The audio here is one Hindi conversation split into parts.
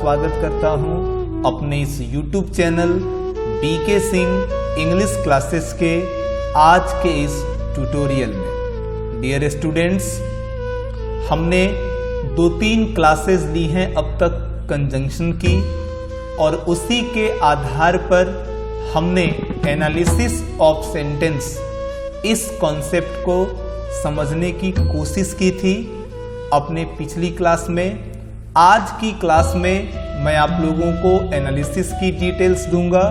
स्वागत करता हूं अपने इस YouTube channel BK Singh English classes के आज के इस ट्यूटोरियल में। डियर स्टूडेंट्स, हमने 2-3 क्लासेस ली हैं अब तक कंजंक्शन की, और उसी के आधार पर हमने एनालिसिस ऑफ सेंटेंस इस कॉन्सेप्ट को समझने की कोशिश की थी अपने पिछली क्लास में। आज की क्लास में मैं आप लोगों को एनालिसिस की डिटेल्स दूंगा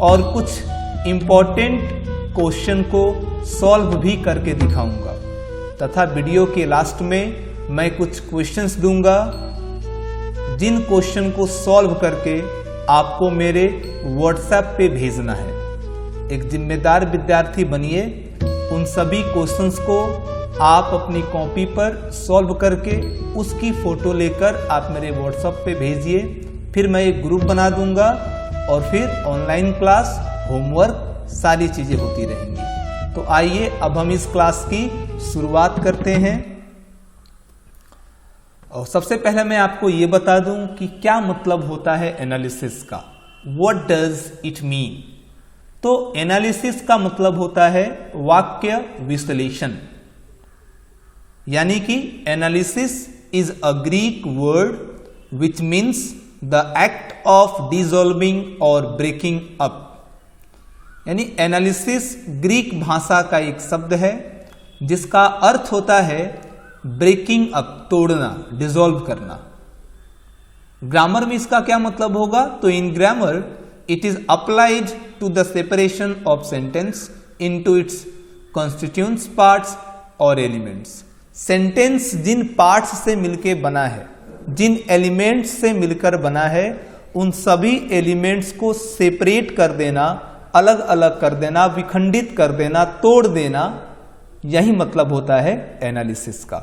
और कुछ इम्पॉर्टेंट क्वेश्चन को सॉल्व भी करके दिखाऊंगा, तथा वीडियो के लास्ट में मैं कुछ क्वेश्चंस दूंगा जिन क्वेश्चन को सॉल्व करके आपको मेरे व्हाट्सएप पे भेजना है। एक जिम्मेदार विद्यार्थी बनिए, उन सभी क्वेश्चंस को आप अपनी कॉपी पर सॉल्व करके उसकी फोटो लेकर आप मेरे व्हाट्सएप पे भेजिए। फिर मैं एक ग्रुप बना दूंगा और फिर ऑनलाइन क्लास, होमवर्क, सारी चीजें होती रहेंगी। तो आइए अब हम इस क्लास की शुरुआत करते हैं। और सबसे पहले मैं आपको ये बता दूं कि क्या मतलब होता है एनालिसिस का। What does it mean? तो एनालिसिस का मतलब होता है वाक्य विश्लेषण, यानी कि analysis is a Greek word which means the act of dissolving और ब्रेकिंग अप। यानी एनालिसिस ग्रीक भाषा का एक शब्द है जिसका अर्थ होता है ब्रेकिंग अप, तोड़ना, डिसॉल्व करना। ग्रामर में इसका क्या मतलब होगा? तो in grammar it is applied to the separation of sentence into its constituents parts और एलिमेंट्स। सेंटेंस जिन पार्ट्स से मिलकर बना है, जिन एलिमेंट्स से मिलकर बना है, उन सभी एलिमेंट्स को सेपरेट कर देना, अलग अलग कर देना, विखंडित कर देना, तोड़ देना, यही मतलब होता है एनालिसिस का।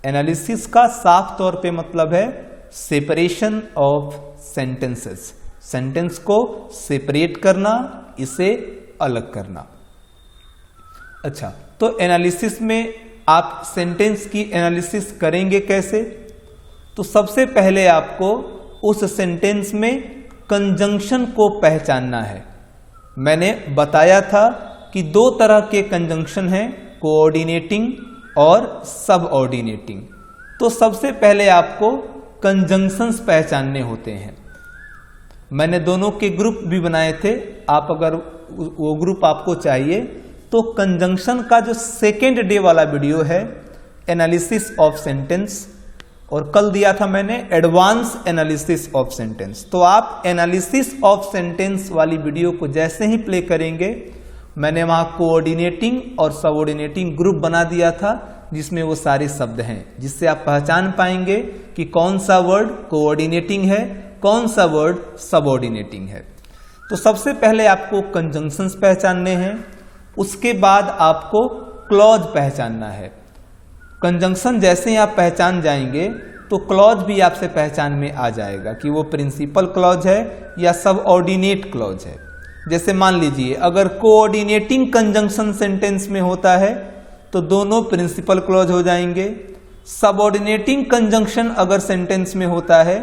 एनालिसिस का साफ तौर पे मतलब है सेपरेशन ऑफ सेंटेंसेस, सेंटेंस को सेपरेट करना, इसे अलग करना। अच्छा, तो एनालिसिस में आप सेंटेंस की एनालिसिस करेंगे कैसे? तो सबसे पहले आपको उस सेंटेंस में कंजंक्शन को पहचानना है। मैंने बताया था कि 2 तरह के कंजंक्शन हैं, कोऑर्डिनेटिंग और सबऑर्डिनेटिंग। तो सबसे पहले आपको कंजंक्शंस पहचानने होते हैं। मैंने दोनों के ग्रुप भी बनाए थे, आप अगर वो ग्रुप आपको चाहिए तो कंजंक्शन का जो सेकेंड डे वाला वीडियो है एनालिसिस ऑफ सेंटेंस, और कल दिया था मैंने एडवांस एनालिसिस ऑफ सेंटेंस। तो आप एनालिसिस ऑफ सेंटेंस वाली वीडियो को जैसे ही प्ले करेंगे, मैंने वहां कोऑर्डिनेटिंग और सबऑर्डिनेटिंग ग्रुप बना दिया था जिसमें वो सारे शब्द हैं, जिससे आप पहचान पाएंगे कि कौन सा वर्ड कोऑर्डिनेटिंग है, कौन सा वर्ड सबऑर्डिनेटिंग है। तो सबसे पहले आपको कंजंक्शंस पहचानने हैं, उसके बाद आपको क्लॉज पहचानना है। कंजंक्शन जैसे ही आप पहचान जाएंगे तो क्लॉज भी आपसे पहचान में आ जाएगा कि वो प्रिंसिपल क्लॉज है या सबऑर्डिनेट क्लॉज है। जैसे मान लीजिए अगर कोऑर्डिनेटिंग कंजंक्शन सेंटेंस में होता है तो दोनों प्रिंसिपल क्लॉज हो जाएंगे। सबऑर्डिनेटिंग कंजंक्शन अगर सेंटेंस में होता है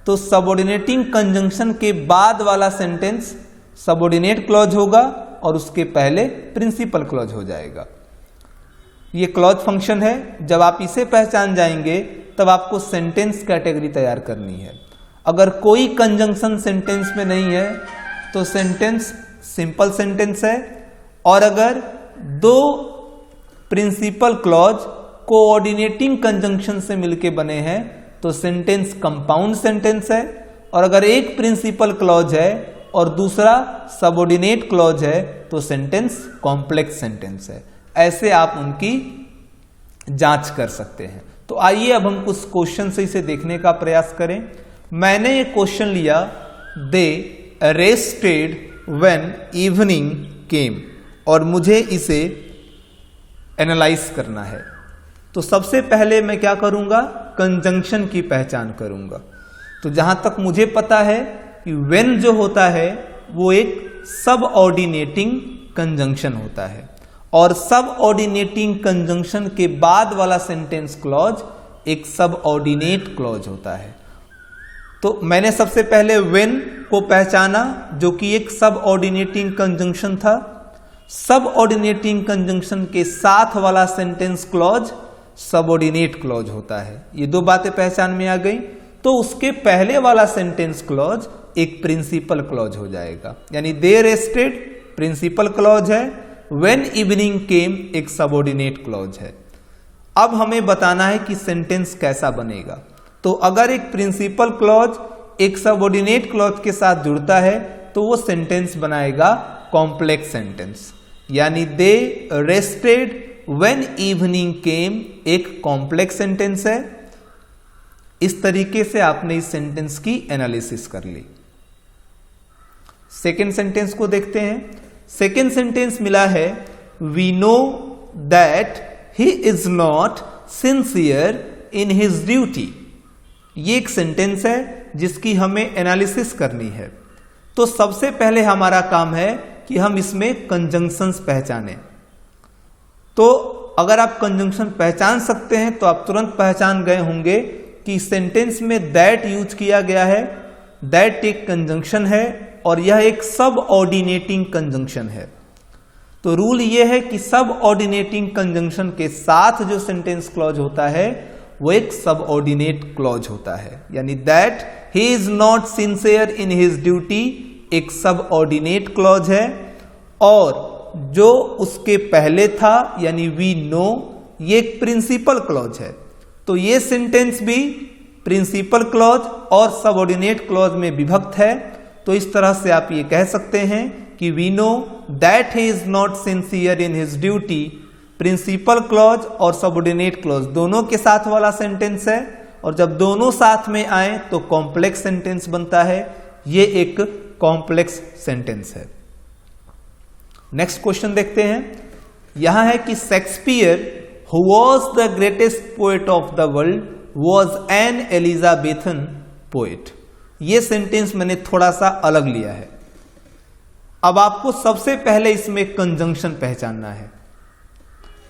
तो सबऑर्डिनेटिंग कंजंक्शन के बाद वाला सेंटेंस सबऑर्डिनेट क्लॉज होगा और उसके पहले प्रिंसिपल क्लॉज हो जाएगा। ये क्लॉज फंक्शन है। जब आप इसे पहचान जाएंगे तब आपको सेंटेंस कैटेगरी तैयार करनी है। अगर कोई कंजंक्शन सेंटेंस में नहीं है तो सेंटेंस सिंपल सेंटेंस है, और अगर 2 प्रिंसिपल क्लॉज कोऑर्डिनेटिंग कंजंक्शन से मिलके बने हैं तो सेंटेंस कंपाउंड सेंटेंस है, और अगर एक प्रिंसिपल क्लॉज है और दूसरा सबऑर्डिनेट क्लॉज है तो सेंटेंस कॉम्प्लेक्स सेंटेंस है। ऐसे आप उनकी जांच कर सकते हैं। तो आइए अब हम कुछ क्वेश्चन से इसे देखने का प्रयास करें। मैंने ये क्वेश्चन लिया, दे रेस्टेड व्हेन इवनिंग केम, और मुझे इसे एनालाइज करना है। तो सबसे पहले मैं क्या करूंगा? कंजंक्शन की पहचान करूंगा। तो जहां तक मुझे पता है कि व्हेन जो होता है वो एक सबऑर्डिनेटिंग कंजंक्शन होता है, और सबऑर्डिनेटिंग कंजंक्शन के बाद वाला सेंटेंस क्लॉज एक सबऑर्डिनेट क्लॉज होता है। तो मैंने सबसे पहले व्हेन को पहचाना जो कि एक सब ऑर्डिनेटिंग कंजंक्शन था। सब ऑर्डिनेटिंग कंजंक्शन के साथ वाला सेंटेंस क्लॉज सबऑर्डिनेट क्लॉज होता है। ये दो बातें पहचान में आ गई। तो उसके पहले वाला सेंटेंस क्लॉज एक प्रिंसिपल क्लॉज हो जाएगा, यानी दे रेस्टेड प्रिंसिपल क्लॉज है, व्हेन इवनिंग केम एक सबऑर्डिनेट क्लॉज है। अब हमें बताना है कि सेंटेंस कैसा बनेगा। तो अगर एक प्रिंसिपल क्लॉज एक सबऑर्डिनेट क्लॉज के साथ जुड़ता है तो वो सेंटेंस बनाएगा कॉम्प्लेक्स सेंटेंस, यानी दे रेस्टेड व्हेन इवनिंग केम एक कॉम्प्लेक्स सेंटेंस है। इस तरीके से आपने इस सेंटेंस की एनालिसिस कर ली। सेकेंड सेंटेंस को देखते हैं। सेकेंड सेंटेंस मिला है we know that he is not sincere in his duty. ये एक सेंटेंस है जिसकी हमें एनालिसिस करनी है। तो सबसे पहले हमारा काम है कि हम इसमें कंजंक्शंस पहचानें। तो अगर आप कंजंक्शन पहचान सकते हैं तो आप तुरंत पहचान गए होंगे कि सेंटेंस में दैट यूज किया गया है। दैट एक कंजंक्शन है और यह एक सब ऑर्डिनेटिंग कंजंक्शन है। तो रूल यह है कि सब ऑर्डिनेटिंग कंजंक्शन के साथ जो सेंटेंस क्लॉज होता है वो एक सब ऑर्डिनेट क्लॉज होता है, यानी that he is not sincere in his duty एक सब ऑर्डिनेट क्लॉज है। और जो उसके पहले था यानी वी नो ये एक प्रिंसिपल क्लॉज है। तो ये सेंटेंस भी प्रिंसिपल क्लॉज और सबऑर्डिनेट क्लॉज में विभक्त है। तो इस तरह से आप ये कह सकते हैं कि we know that he is not sincere in his duty principal clause और सबऑर्डिनेट क्लॉज दोनों के साथ वाला सेंटेंस है। और जब दोनों साथ में आए तो कॉम्प्लेक्स सेंटेंस बनता है। ये एक कॉम्प्लेक्स सेंटेंस है। नेक्स्ट क्वेश्चन देखते हैं। यहां है कि Shakespeare who was the greatest poet of the world was an Elizabethan poet। ये सेंटेंस मैंने थोड़ा सा अलग लिया है। अब आपको सबसे पहले इसमें कंजंक्शन पहचानना है।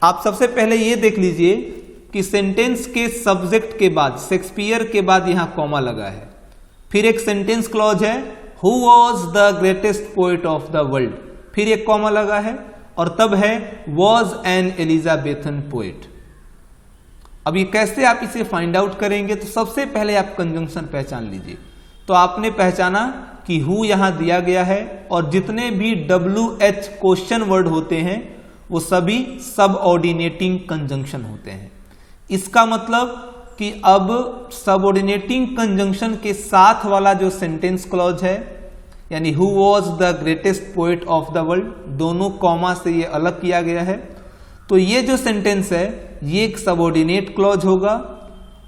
आप सबसे पहले ये देख लीजिए कि सेंटेंस के सब्जेक्ट के बाद शेक्सपियर के बाद यहां कॉमा लगा है। फिर एक सेंटेंस क्लॉज है who was the greatest poet of the world, फिर एक कॉमा लगा है और तब है was an Elizabethan poet। अब ये कैसे आप इसे फाइंड आउट करेंगे? तो सबसे पहले आप कंजंक्शन पहचान लीजिए। तो आपने पहचाना कि हु यहां दिया गया है और जितने भी WH क्वेश्चन वर्ड होते हैं वो सभी सब ऑर्डिनेटिंग कंजंक्शन होते हैं। इसका मतलब कि अब सब ऑर्डिनेटिंग कंजंक्शन के साथ वाला जो सेंटेंस क्लॉज है यानी who was the greatest poet of the world, दोनों कॉमा से ये अलग किया गया है। तो ये जो सेंटेंस है ये एक सबऑर्डिनेट क्लॉज होगा।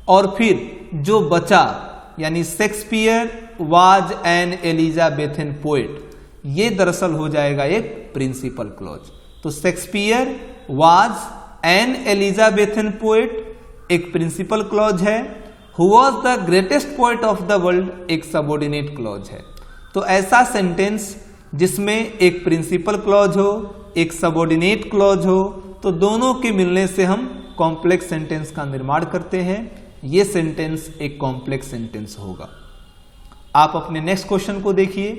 और फिर जो बचा यानी Shakespeare was an Elizabethan poet, ये दरअसल हो जाएगा एक प्रिंसिपल क्लॉज। तो Shakespeare was an Elizabethan poet एक प्रिंसिपल क्लॉज है। Who was the greatest poet of the world एक सबऑर्डिनेट क्लॉज है। तो ऐसा सेंटेंस जिसमें एक प्रिंसिपल क्लॉज हो एक सबऑर्डिनेट क्लॉज हो, तो दोनों के मिलने से हम कॉम्प्लेक्स सेंटेंस का निर्माण करते हैं। ये सेंटेंस एक कॉम्प्लेक्स सेंटेंस होगा। आप अपने नेक्स्ट क्वेश्चन को देखिए।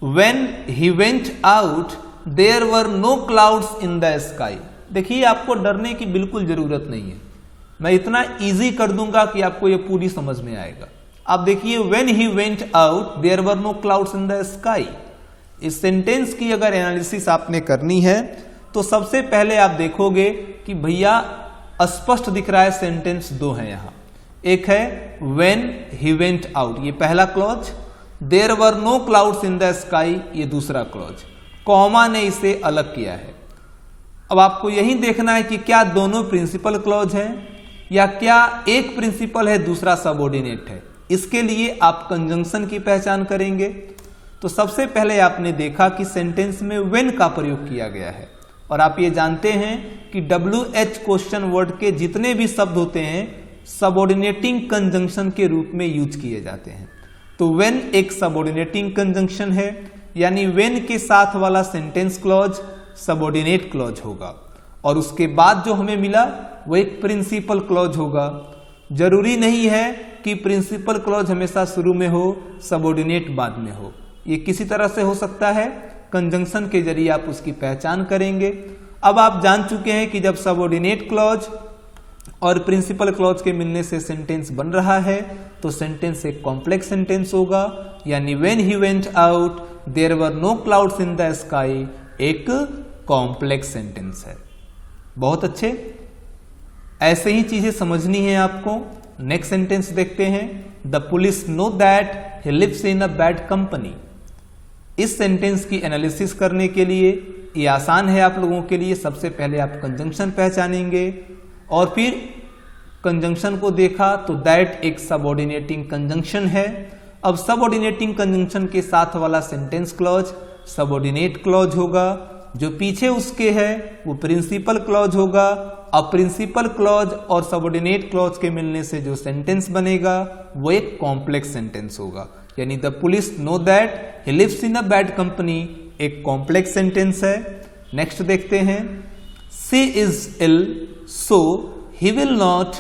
When he went out there were no clouds in the sky. देखिए आपको डरने की बिल्कुल जरूरत नहीं है, मैं इतना इजी कर दूंगा कि आपको ये पूरी समझ में आएगा। आप देखिए when he went out there were no clouds in the sky. इस सेंटेंस की अगर एनालिसिस आपने करनी है तो सबसे पहले आप देखोगे कि भैया स्पष्ट दिख रहा है सेंटेंस दो है यहां। एक है व्हेन ही वेंट आउट, ये पहला clause. There were no clouds in the sky, ये दूसरा क्लॉज। कॉमा ने इसे अलग किया है। अब आपको यही देखना है कि क्या दोनों प्रिंसिपल क्लॉज है या क्या एक प्रिंसिपल है दूसरा सबऑर्डिनेट है। इसके लिए आप कंजंक्शन की पहचान करेंगे। तो सबसे पहले आपने देखा कि सेंटेंस में व्हेन का प्रयोग किया गया है और आप ये जानते हैं कि WH क्वेश्चन वर्ड के जितने भी शब्द होते हैं सबऑर्डिनेटिंग कंजंक्शन के रूप में यूज किए जाते हैं। तो व्हेन एक सबऑर्डिनेटिंग कंजंक्शन है, यानी व्हेन के साथ वाला सेंटेंस क्लॉज सबऑर्डिनेट क्लॉज होगा और उसके बाद जो हमें मिला वो एक प्रिंसिपल क्लॉज होगा। जरूरी नहीं है कि प्रिंसिपल क्लॉज हमेशा शुरू में हो, सबऑर्डिनेट बाद में हो। ये किसी तरह से हो सकता है, कंजंक्शन के जरिए आप उसकी पहचान करेंगे। अब आप जान चुके हैं कि जब सबऑर्डिनेट क्लॉज और प्रिंसिपल क्लॉज के मिलने से सेंटेंस बन रहा है तो सेंटेंस एक कॉम्प्लेक्स सेंटेंस होगा, यानी when he went out there were no clouds in the sky एक कॉम्प्लेक्स सेंटेंस है। बहुत अच्छे, ऐसे ही चीजें समझनी है आपको। नेक्स्ट सेंटेंस देखते हैं, the police know that he lives in a bad company. इस सेंटेंस की एनालिसिस करने के लिए ये आसान है आप लोगों के लिए। सबसे पहले आप कंजंक्शन पहचानेंगे और फिर कंजंक्शन को देखा तो दैट एक सबऑर्डिनेटिंग कंजंक्शन है। अब सबऑर्डिनेटिंग कंजंक्शन के साथ वाला सेंटेंस क्लॉज सबऑर्डिनेट क्लॉज होगा, जो पीछे उसके है वो प्रिंसिपल क्लॉज होगा। अब प्रिंसिपल क्लॉज और सबऑर्डिनेट क्लॉज के मिलने से जो सेंटेंस बनेगा वो एक कॉम्प्लेक्स सेंटेंस होगा, यानी the police know that he lives in a bad company एक कॉम्प्लेक्स सेंटेंस है। नेक्स्ट देखते हैं, she is ill so he will not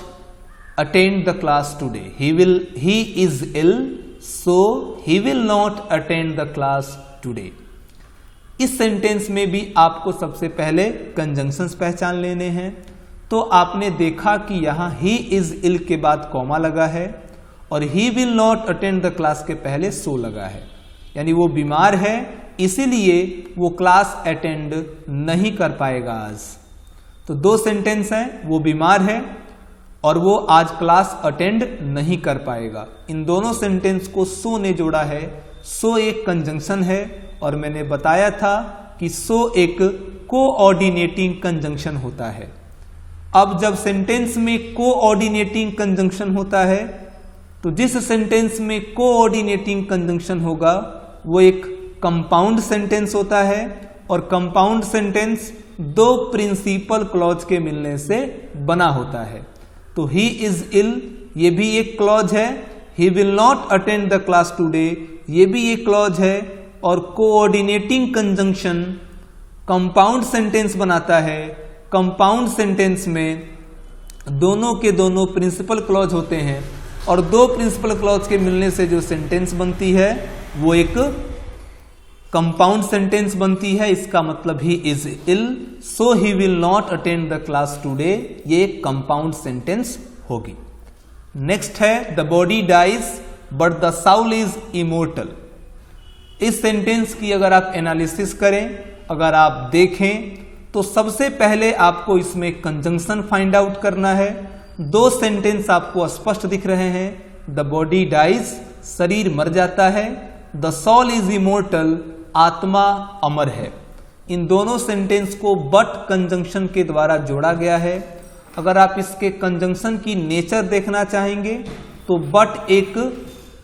attend the class today. He is ill so he will not attend the class today. इस सेंटेंस में भी आपको सबसे पहले कंजंक्शंस पहचान लेने हैं। तो आपने देखा कि यहां ही इज इल के बाद कॉमा लगा है और ही will not attend the class के पहले सो लगा है, यानी वो बीमार है इसीलिए वो क्लास अटेंड नहीं कर पाएगा आज। तो दो सेंटेंस हैं, वो बीमार है और वो आज क्लास अटेंड नहीं कर पाएगा। इन दोनों सेंटेंस को सो ने जोड़ा है। सो एक कंजंक्शन है और मैंने बताया था कि सो एक कोऑर्डिनेटिंग कंजंक्शन होता है। अब जब सेंटेंस में कोऑर्डिनेटिंग कंजंक्शन होता है तो जिस सेंटेंस में कोऑर्डिनेटिंग कंजंक्शन होगा वो एक कंपाउंड सेंटेंस होता है और कंपाउंड सेंटेंस दो प्रिंसिपल क्लॉज के मिलने से बना होता है। तो ही इज इल ये भी एक क्लॉज है, ही will not attend the class today ये भी एक क्लॉज है और कोऑर्डिनेटिंग कंजंक्शन कंपाउंड सेंटेंस बनाता है। कंपाउंड सेंटेंस में दोनों के दोनों प्रिंसिपल क्लॉज होते हैं और दो प्रिंसिपल क्लॉज के मिलने से जो सेंटेंस बनती है वो एक कंपाउंड सेंटेंस बनती है। इसका मतलब he is ill so he will not attend the class today, ये एक कंपाउंड सेंटेंस होगी। नेक्स्ट है the body dies but the soul is immortal. इस सेंटेंस की अगर आप एनालिसिस करें, अगर आप देखें तो सबसे पहले आपको इसमें कंजंक्शन फाइंड आउट करना है। दो सेंटेंस आपको स्पष्ट दिख रहे हैं, द बॉडी डाइज शरीर मर जाता है, द सॉल इज इमोर्टल आत्मा अमर है। इन दोनों सेंटेंस को बट कंजंक्शन के द्वारा जोड़ा गया है। अगर आप इसके कंजंक्शन की नेचर देखना चाहेंगे तो बट एक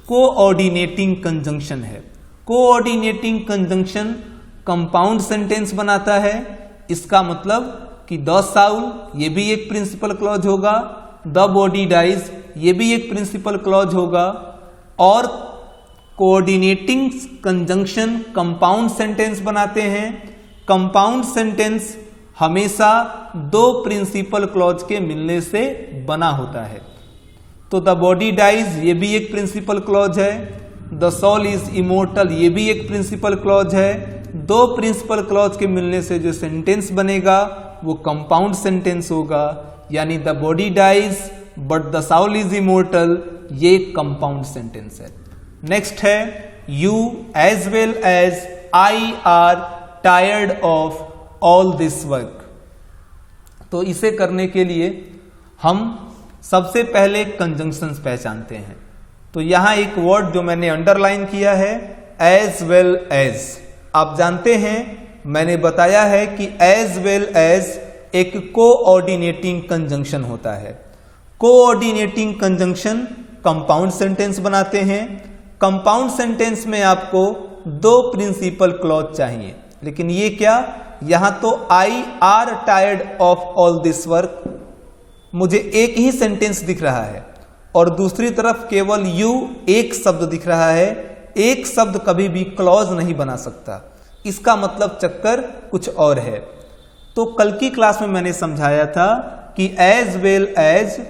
कोऑर्डिनेटिंग कंजंक्शन है। कोऑर्डिनेटिंग कंजंक्शन कंपाउंड सेंटेंस बनाता है। इसका मतलब कि द साउल ये भी एक प्रिंसिपल क्लॉज होगा, द बॉडी डाइज ये भी एक प्रिंसिपल क्लॉज होगा और कोऑर्डिनेटिंग कंजंक्शन कंपाउंड सेंटेंस बनाते हैं। कंपाउंड सेंटेंस हमेशा दो प्रिंसिपल क्लॉज के मिलने से बना होता है। तो द बॉडी डाइज ये भी एक प्रिंसिपल क्लॉज है, द सॉल इज इमोर्टल ये भी एक प्रिंसिपल क्लॉज है। दो प्रिंसिपल क्लॉज के मिलने से जो सेंटेंस बनेगा वो कंपाउंड सेंटेंस होगा, यानी the body dies but the soul is immortal ये कंपाउंड सेंटेंस है। नेक्स्ट है you as well as I are tired of all this work. तो इसे करने के लिए हम सबसे पहले कंजंक्शंस पहचानते हैं। तो यहां एक वर्ड जो मैंने अंडरलाइन किया है एज वेल एज। आप जानते हैं मैंने बताया है कि एज वेल एज एक कोऑर्डिनेटिंग कंजंक्शन होता है। कोऑर्डिनेटिंग कंजंक्शन कंपाउंड सेंटेंस बनाते हैं। कंपाउंड सेंटेंस में आपको दो प्रिंसिपल क्लॉज चाहिए, लेकिन ये क्या, यहां तो आई are tired of all this work मुझे एक ही सेंटेंस दिख रहा है और दूसरी तरफ केवल यू एक शब्द दिख रहा है। एक शब्द कभी भी क्लॉज नहीं बना सकता, इसका मतलब चक्कर कुछ और है। तो कल की क्लास में मैंने समझाया था कि एज वेल एज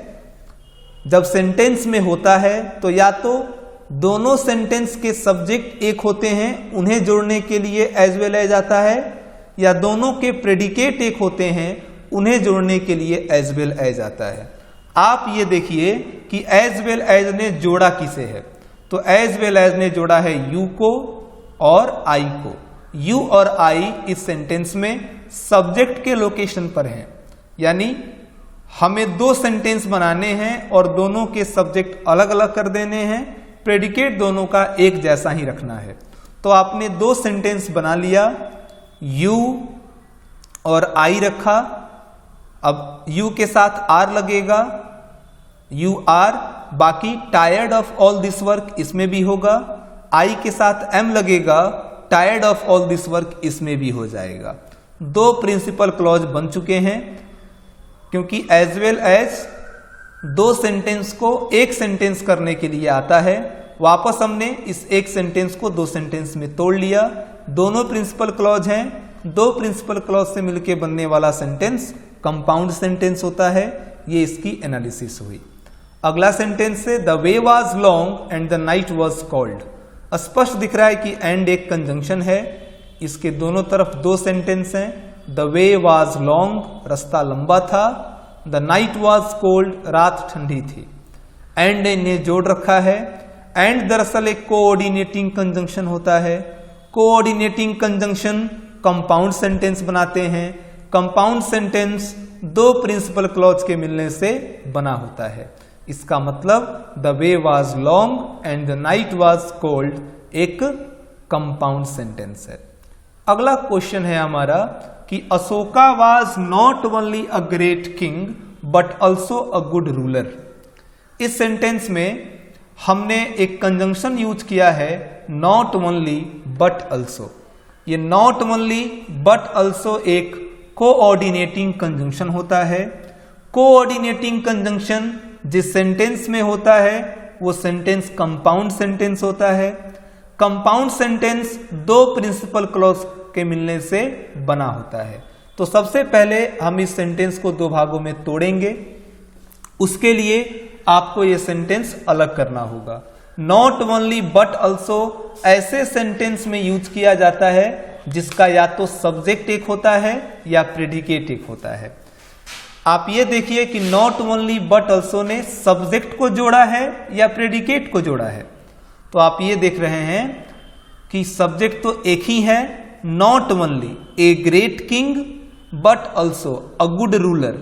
जब सेंटेंस में होता है तो या तो दोनों सेंटेंस के सब्जेक्ट एक होते हैं, उन्हें जोड़ने के लिए एज वेल एज आता है, या दोनों के प्रेडिकेट एक होते हैं, उन्हें जोड़ने के लिए एज वेल एज आता है। आप ये देखिए कि एज वेल एज ने जोड़ा किसे है, तो एज वेल एज ने जोड़ा है यू को और आई को। यू और आई इस सेंटेंस में सब्जेक्ट के लोकेशन पर हैं, यानी हमें दो सेंटेंस बनाने हैं और दोनों के सब्जेक्ट अलग अलग कर देने हैं, प्रेडिकेट दोनों का एक जैसा ही रखना है। तो आपने दो सेंटेंस बना लिया, यू और आई रखा, अब यू के साथ आर लगेगा, यू आर, बाकी tired of all this work इसमें भी होगा, आई के साथ एम लगेगा, tired of all this work इसमें भी हो जाएगा। दो प्रिंसिपल क्लॉज बन चुके हैं, क्योंकि एज वेल एज दो सेंटेंस को एक सेंटेंस करने के लिए आता है। वापस हमने इस एक सेंटेंस को दो सेंटेंस में तोड़ लिया, दोनों प्रिंसिपल क्लॉज हैं, दो प्रिंसिपल क्लॉज से मिलकर बनने वाला सेंटेंस कंपाउंड सेंटेंस होता है। ये इसकी एनालिसिस हुई। अगला सेंटेंस है the way was long and the night was cold. स्पष्ट दिख रहा है कि एंड एक कंजंक्शन है, इसके दोनों तरफ दो सेंटेंस हैं। द वे वॉज लॉन्ग, रास्ता लंबा था, द नाइट वॉज कोल्ड, रात ठंडी थी। एंड ने जोड़ रखा है। एंड दरअसल एक कोऑर्डिनेटिंग कंजंक्शन होता है। कोऑर्डिनेटिंग कंजंक्शन कंपाउंड सेंटेंस बनाते हैं। कंपाउंड सेंटेंस दो प्रिंसिपल क्लॉज के मिलने से बना होता है। इसका मतलब the way was long and the night was cold एक कंपाउंड सेंटेंस है। अगला क्वेश्चन है हमारा कि Ashoka was not only a great king but also a good ruler. इस सेंटेंस में हमने एक कंजंक्शन यूज किया है, नॉट ओनली बट ऑल्सो। ये नॉट ओनली बट ऑल्सो एक कोऑर्डिनेटिंग कंजंक्शन होता है। कोऑर्डिनेटिंग कंजंक्शन जिस सेंटेंस में होता है वो सेंटेंस कंपाउंड सेंटेंस होता है। कंपाउंड सेंटेंस दो प्रिंसिपल क्लॉज के मिलने से बना होता है। तो सबसे पहले हम इस सेंटेंस को दो भागों में तोड़ेंगे। उसके लिए आपको यह सेंटेंस अलग करना होगा। नॉट ओनली बट ऑल्सो ऐसे सेंटेंस में यूज किया जाता है जिसका या तो सब्जेक्ट एक होता है या प्रेडिकेट एक होता है। आप ये देखिए कि नॉट ओनली बट ऑल्सो ने सब्जेक्ट को जोड़ा है या प्रेडिकेट को जोड़ा है। तो आप ये देख रहे हैं कि सब्जेक्ट तो एक ही है, not only a great king but also a good ruler,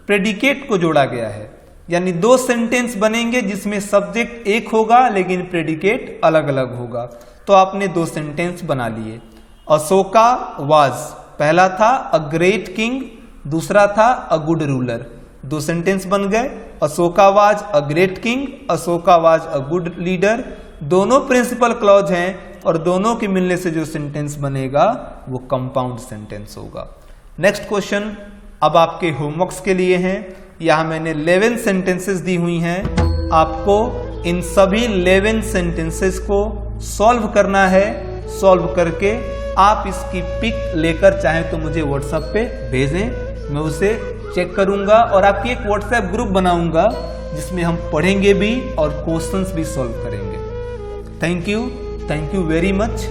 predicate को जोड़ा गया है। यानी दो सेंटेंस बनेंगे जिसमें सब्जेक्ट एक होगा लेकिन प्रेडिकेट अलग अलग होगा। तो आपने दो सेंटेंस बना लिए। अशोका वाज पहला था अ ग्रेट किंग, दूसरा था अ गुड रूलर। दो सेंटेंस बन गए। Ashoka was a great king, Ashoka was a good leader. दोनों प्रिंसिपल क्लॉज हैं और दोनों के मिलने से जो सेंटेंस बनेगा वो कंपाउंड सेंटेंस होगा। नेक्स्ट क्वेश्चन अब आपके होमवर्क्स के लिए हैं। यहां मैंने 11 सेंटेंसेस दी हुई हैं। आपको इन सभी 11 सेंटेंसेस को सॉल्व करना है। सॉल्व करके आप इसकी पिक लेकर चाहे तो मुझे व्हाट्सएप पे भेजें, मैं उसे चेक करूंगा और आपकी एक व्हाट्सएप ग्रुप बनाऊंगा जिसमें हम पढ़ेंगे भी और क्वेश्चंस भी सॉल्व करेंगे। Thank you very much.